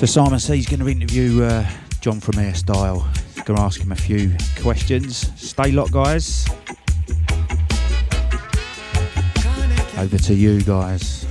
So Simon C's going to interview John from AirStyle. Going to ask him a few questions. Stay locked, guys. Over to you guys.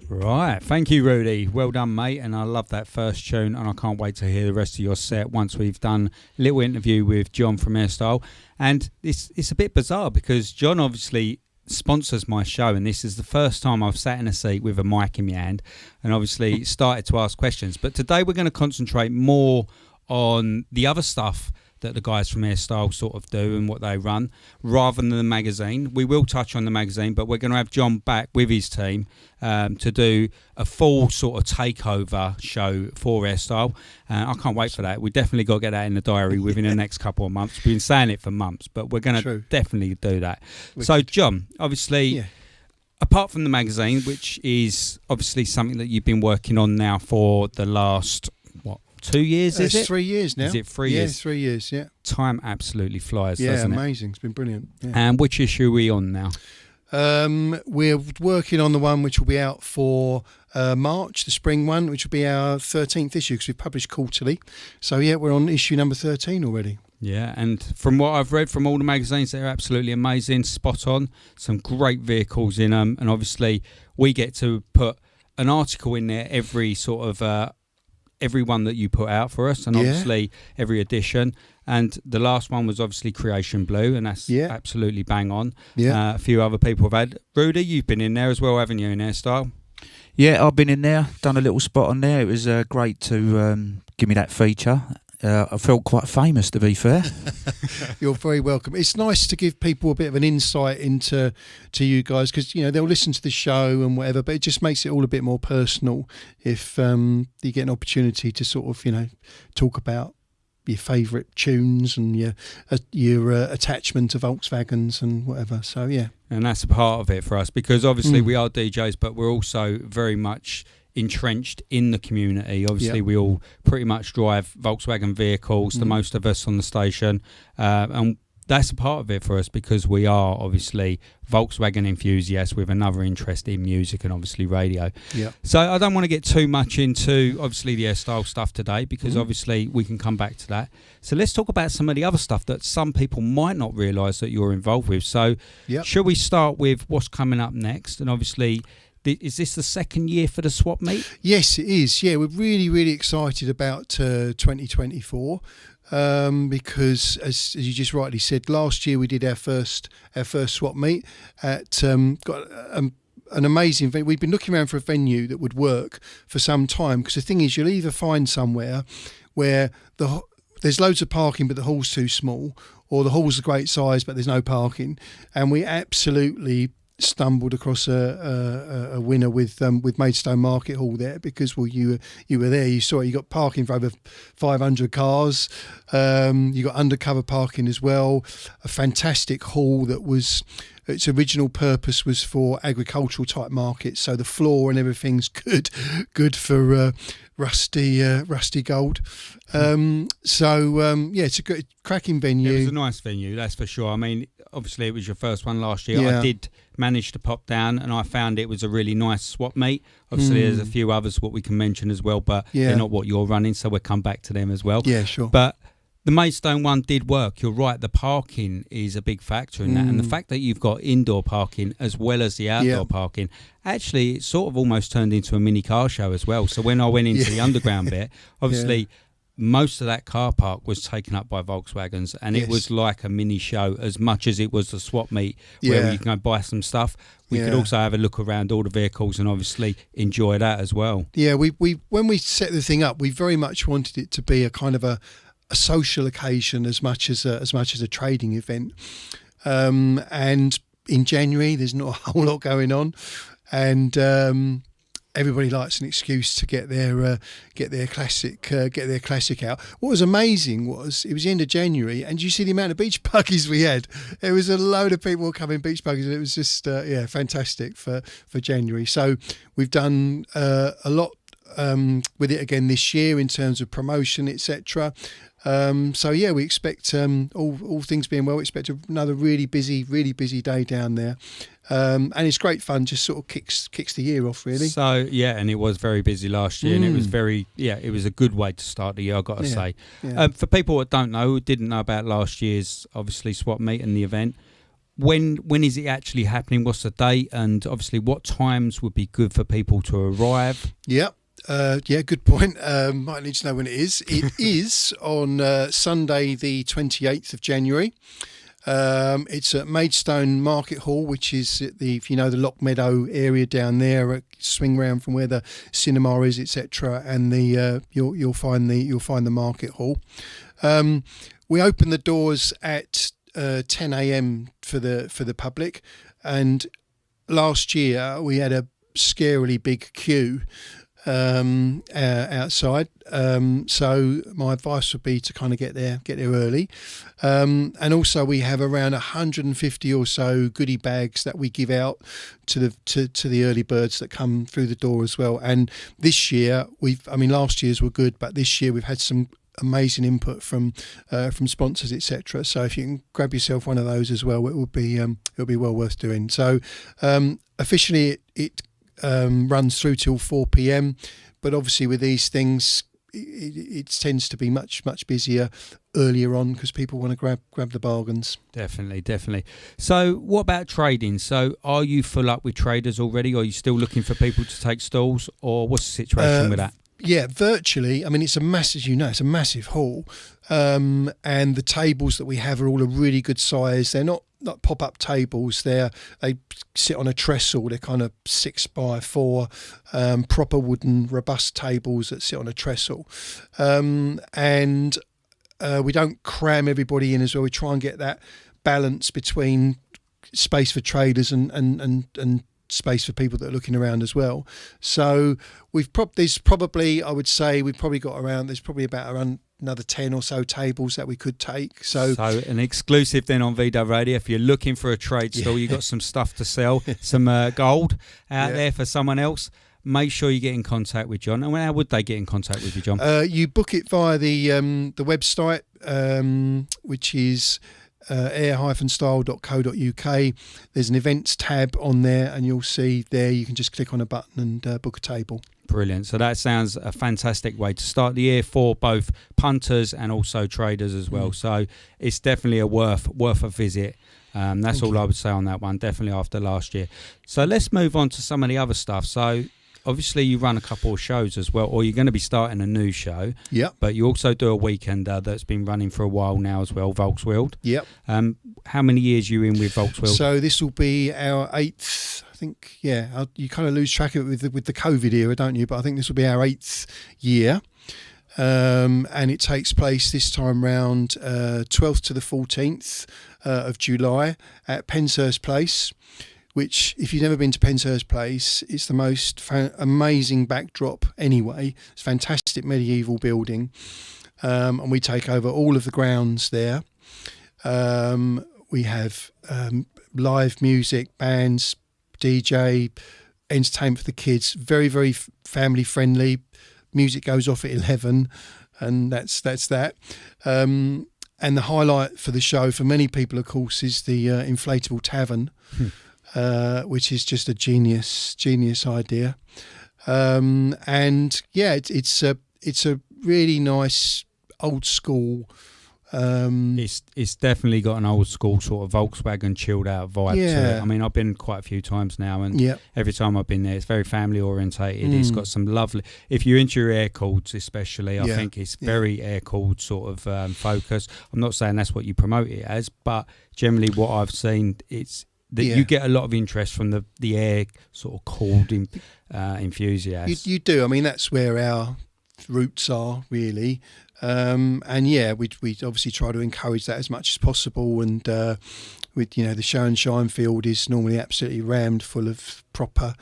Right, thank you, Rudy. Well done, mate. And I love that first tune, and I can't wait to hear the rest of your set once we've done a little interview with John from AirStyle. And it's a bit bizarre because John obviously sponsors my show, and this is the first time I've sat in a seat with a mic in my hand and obviously started to ask questions. But today we're going to concentrate more on the other stuff that the guys from AirStyle sort of do and what they run, rather than the magazine. We will touch on the magazine, but we're going to have John back with his team to do a full sort of takeover show for AirStyle. I can't wait for that. We definitely got to get that in the diary within the next couple of months. We've been saying it for months, but we're going to definitely do that. So, John, obviously, apart from the magazine, which is obviously something that you've been working on now for the last, 2 years, is it? It's 3 years now. Is it 3 years? Yeah, 3 years, yeah. Time absolutely flies, doesn't it? Yeah, amazing. It's been brilliant. Yeah. And which issue are we on now? We're working on the one which will be out for March, the spring one, which will be our 13th issue because we've published quarterly. So, yeah, we're on issue number 13 already. Yeah, and from what I've read from all the magazines, they're absolutely amazing, spot on, some great vehicles in them. And obviously, we get to put an article in there every sort of... every one that you put out for us, and obviously every edition. And the last one was obviously Creation Blue, and that's absolutely bang on. A few other people have had. Rudy, you've been in there as well, haven't you, in AirStyle? Yeah, I've been in there, done a little spot on there. It was great to give me that feature. I felt quite famous, to be fair. You're very welcome. It's nice to give people a bit of an insight into you guys because they'll listen to the show and whatever, but it just makes it all a bit more personal if you get an opportunity to sort of talk about your favourite tunes and your attachment to Volkswagens and whatever. So yeah, and that's a part of it for us because obviously we are DJs, but we're also very much entrenched in the community. Obviously we all pretty much drive Volkswagen vehicles, the most of us on the station, and that's a part of it for us because we are obviously Volkswagen enthusiasts with another interest in music and obviously radio. So I don't want to get too much into obviously the AirStyle stuff today because obviously we can come back to that. So let's talk about some of the other stuff that some people might not realise that you're involved with. So should we start with what's coming up next? And obviously, is this the second year for the swap meet? Yes, it is. Yeah, we're really, really excited about 2024 because, as you just rightly said, last year we did our first swap meet at got an amazing venue. We've been looking around for a venue that would work for some time because the thing is, you'll either find somewhere where there's loads of parking but the hall's too small, or the hall's a great size but there's no parking, and we absolutely stumbled across a winner with Maidstone Market Hall there because you were there, you saw it, you got parking for over 500 cars, you got undercover parking as well, a fantastic hall that was, its original purpose was for agricultural type markets, so the floor and everything's good for rusty gold. It's a good cracking venue. It was a nice venue, that's for sure. I mean, obviously it was your first one last year. Yeah. I did manage to pop down and I found it was a really nice swap meet. Obviously there's a few others what we can mention as well, but they're not what you're running, so we'll come back to them as well. Yeah, sure. But the Maidstone one did work. You're right, the parking is a big factor in that, and the fact that you've got indoor parking as well as the outdoor parking, actually it sort of almost turned into a mini car show as well. So when I went into the underground bit, obviously most of that car park was taken up by Volkswagens, and it was like a mini show as much as it was the swap meet where you can go buy some stuff. We could also have a look around all the vehicles and obviously enjoy that as well. Yeah, we when we set the thing up, we very much wanted it to be a kind of a social occasion as much as a trading event. And in January, there's not a whole lot going on, and everybody likes an excuse to get their classic out. What was amazing was it was the end of January, and you see the amount of beach buggies we had. There was a load of people coming beach buggies, and it was just fantastic for January. So we've done a lot with it again this year in terms of promotion, etc. We expect all things being well, we expect another really busy day down there. And it's great fun. Just sort of kicks the year off, really. So yeah, and it was very busy last year, and it was it was a good way to start the year, I've got to say. Yeah. For people that didn't know about last year's obviously swap meet and the event. When is it actually happening? What's the date? And obviously, what times would be good for people to arrive? Yeah. Good point. Might need to know when it is. It is on Sunday, the 28th of January. It's at Maidstone Market Hall, which is at the Lock Meadow area down there. Swing round from where the cinema is, etc., and you'll find the market hall. We open the doors at 10 a.m. for the public, and last year we had a scarily big queue outside. So my advice would be to kind of get there early. And also we have around 150 or so goodie bags that we give out to the early birds that come through the door as well. And this year last year's were good, but this year we've had some amazing input from sponsors, etc. So if you can grab yourself one of those as well, it'll be well worth doing. So officially it runs through till 4 p.m, but obviously with these things it tends to be much busier earlier on because people want to grab the bargains. Definitely. So what about trading? So are you full up with traders already, or are you still looking for people to take stalls, or what's the situation with that? Yeah, virtually. I mean, it's a massive hall, and the tables that we have are all a really good size. They're not pop-up tables. They sit on a trestle. They're kind of 6x4, proper wooden, robust tables that sit on a trestle, and we don't cram everybody in as well. We try and get that balance between space for traders and space for people that are looking around as well. So there's probably about around another 10 or so tables that we could take. So an exclusive then on VDubRadio. If you're looking for a trade stall, you've got some stuff to sell, some gold out there for someone else, make sure you get in contact with John. And how would they get in contact with you, John? You book it via the website, which is air-style.co.uk. There's an events tab on there, and you'll see there you can just click on a button and book a table. Brilliant. So that sounds a fantastic way to start the year for both punters and also traders as well. So it's definitely worth a visit. That's all I would say on that one, definitely after last year. So let's move on to some of the other stuff. So obviously you run a couple of shows as well, or you're going to be starting a new show. Yep. But you also do a weekender that's been running for a while now as well, Volkswild. Yep. How many years are you in with Volkswild? So this will be our 8th, I think. Yeah, you kind of lose track of it with the COVID era, don't you? But I think this will be our 8th year. And it takes place this time round 12th to the 14th of July at Penshurst Place, which, if you've never been to Penshurst Place, it's the most amazing backdrop anyway. It's a fantastic medieval building, and we take over all of the grounds there. We have live music, bands, DJ, entertainment for the kids, very, very family friendly. Music goes off at 11, and that's that. And the highlight for the show, for many people, of course, is the inflatable tavern, which is just a genius idea. And yeah, it's a really nice old school. It's definitely got an old school sort of Volkswagen chilled out vibe to it. I mean, I've been quite a few times now, and every time I've been there, it's very family orientated. It's got some lovely. If you're into your air cooled, especially, I think it's very air cooled sort of focus. I'm not saying that's what you promote it as, but generally, what I've seen, it's that you get a lot of interest from the air sort of cooled enthusiasts. You do. I mean, that's where our roots are really. And yeah, we obviously try to encourage that as much as possible. And with the show and shine field is normally absolutely rammed full of proper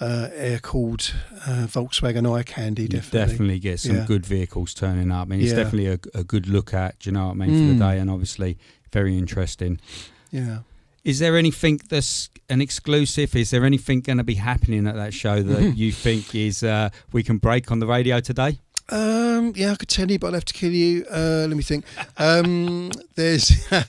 air-cooled Volkswagen eye candy. Definitely get some good vehicles turning up. I mean, it's definitely a good look at. Do you know what I mean, for the day? And obviously very interesting. Yeah. Is there anything that's an exclusive? Is there anything going to be happening at that show that you think is we can break on the radio today? Yeah, I could tell you, but I'll have to kill you. Let me think. There's, I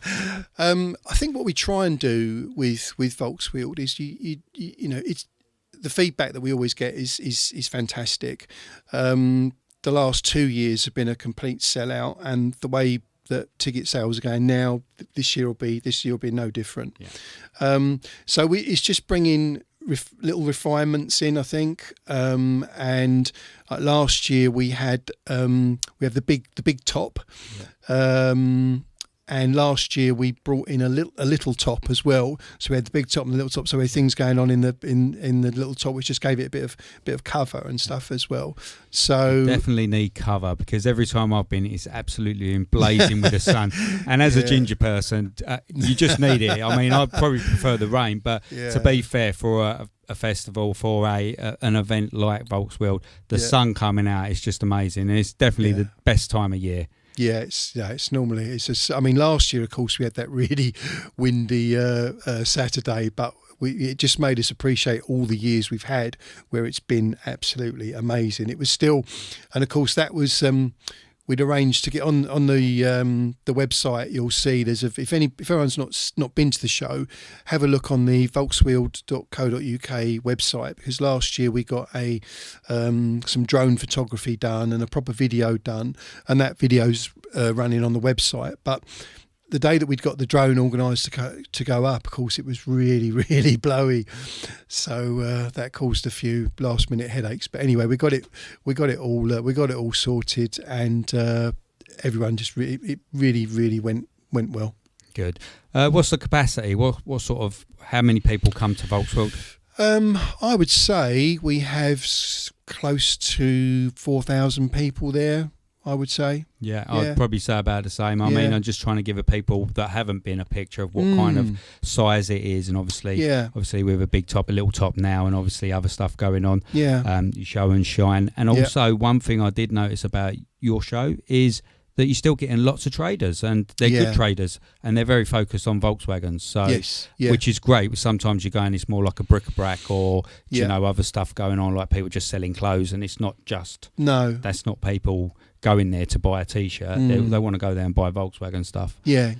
think what we try and do with Volkswagen is you know, it's the feedback that we always get is fantastic. The last 2 years have been a complete sellout, and the way that ticket sales are going now, this year will be no different. Yeah. So it's just bringing little refinements in, I think. And last year we had the big top. Yeah. And last year we brought in a little top as well. So we had the big top and the little top. So we had things going on in the little top, which just gave it a bit of cover and stuff as well. So you definitely need cover, because every time I've been, it's absolutely blazing with the sun. And as a ginger person, you just need it. I mean, I probably prefer the rain, but to be fair, for a festival, for an event like Volkswagen, the sun coming out is just amazing, and it's definitely the best time of year. Yeah, it's normally, it's just, I mean, last year, of course, we had that really windy Saturday, but it just made us appreciate all the years we've had where it's been absolutely amazing. It was still, and of course, that was, we'd arranged to get on the website. You'll see there's if everyone's not been to the show, have a look on the volkswagen.co.uk website, because last year we got some drone photography done and a proper video done, and that video's running on the website. But the day that we'd got the drone organised to go up, of course, it was really, really blowy, so that caused a few last minute headaches. But anyway, we got it all sorted, and everyone just it really went well. Good. What's the capacity? What sort of, how many people come to Volkswagen? I would say we have close to 4,000 people there, I would say. Yeah, I'd probably say about the same. I mean, I'm just trying to give a people that haven't been a picture of what kind of size it is, and obviously with a big top, a little top now, and obviously other stuff going on. Yeah. You show and shine. And also one thing I did notice about your show is that you're still getting lots of traders, and they're good traders, and they're very focused on Volkswagens. So, which is great. Sometimes you're going, it's more like a bric-a-brac, or you know, other stuff going on, like people just selling clothes, and it's not just that's not people going there to buy a t-shirt. They want to go there and buy Volkswagen stuff. Yeah,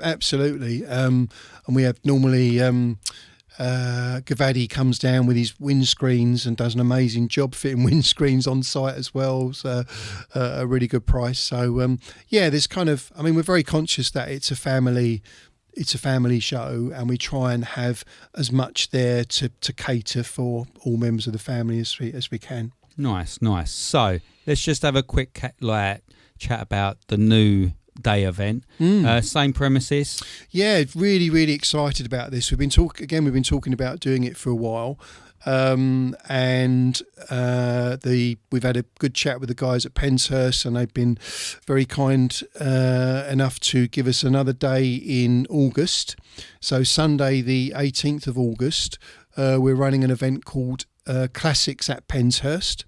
absolutely. And we have normally Gavadi comes down with his windscreens and does an amazing job fitting windscreens on site as well. So a really good price. So there's kind of, I mean, we're very conscious that it's a family show, and we try and have as much there to cater for all members of the family as we can. Nice. So let's just have a quick chat about the new day event. Same premises. Yeah, really excited about this. We've been talking about doing it for a while, and we've had a good chat with the guys at Penshurst, and they've been very kind enough to give us another day in August. So Sunday the 18th of August, we're running an event called Classics at Penshurst.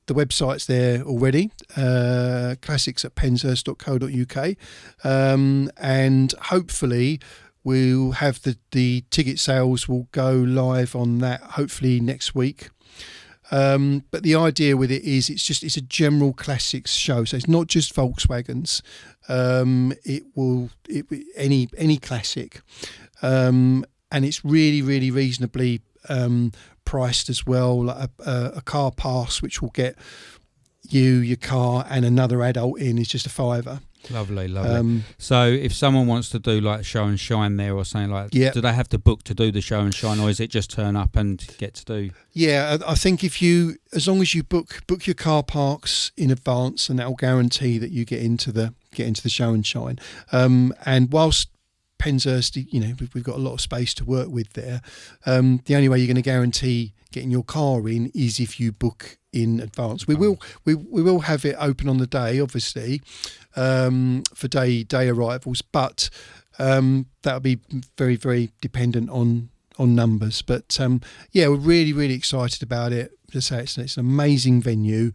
The website's there already, classics at penshurst.co.uk, and hopefully we'll have the ticket sales will go live on that hopefully next week. But the idea with it is it's a general classics show, so it's not just Volkswagens. Any classic, and it's really reasonably priced as well, like a car pass which will get you, your car and another adult in, is just £5. Lovely. So if someone wants to do like show and shine there or something like that, do they have to book to do the show and shine, or is it just turn up and get to do? Yeah, I think as long as you book your car parks in advance, and that will guarantee that you get into the show and shine. And whilst Penshurst, you know, we've got a lot of space to work with there. The only way you're going to guarantee getting your car in is if you book in advance. We will have it open on the day, obviously, for day arrivals, but that'll be very dependent on numbers. But we're really excited about it. Just say it's an amazing venue.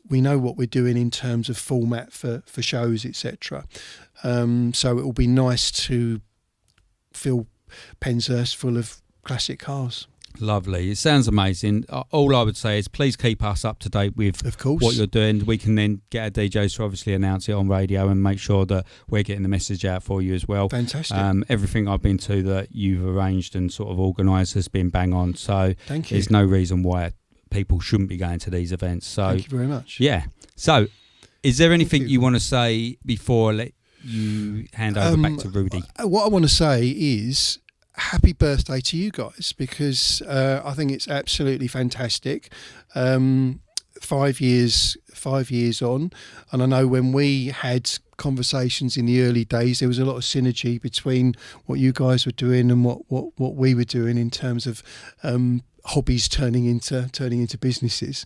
We know what we're doing in terms of format for shows, etc. So it will be nice to fill Penshurst full of classic cars. Lovely. It sounds amazing. All I would say is please keep us up to date with Of course. what you're doing. We can then get our DJs to obviously announce it on radio and make sure that we're getting the message out for you as well. Fantastic. Everything I've been to that you've arranged and sort of organised has been bang on. So Thank you. there's no reason why people shouldn't be going to these events. So Thank you very much. yeah. So is there anything you. you want to say before I let you hand over back to Rudy? What I want to say is happy birthday to you guys, because I think it's absolutely fantastic. 5 years on, and I know when we had conversations in the early days, there was a lot of synergy between what you guys were doing and what we were doing in terms of hobbies turning into businesses.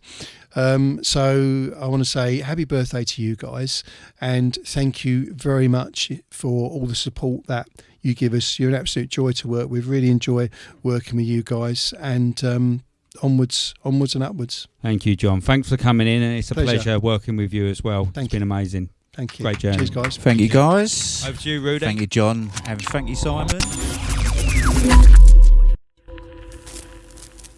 So I want to say happy birthday to you guys, and thank you very much for all the support that you give us. You're an absolute joy to work with. Really enjoy working with you guys, and onwards and upwards. Thank you, John. Thanks for coming in, and it's a Pleasure. pleasure working with you as well. Thank It's been amazing. Thank you. Great journey. Cheers, guys. Thank you, guys. Over to you, Rudy. Thank you, John. And thank you, Simon.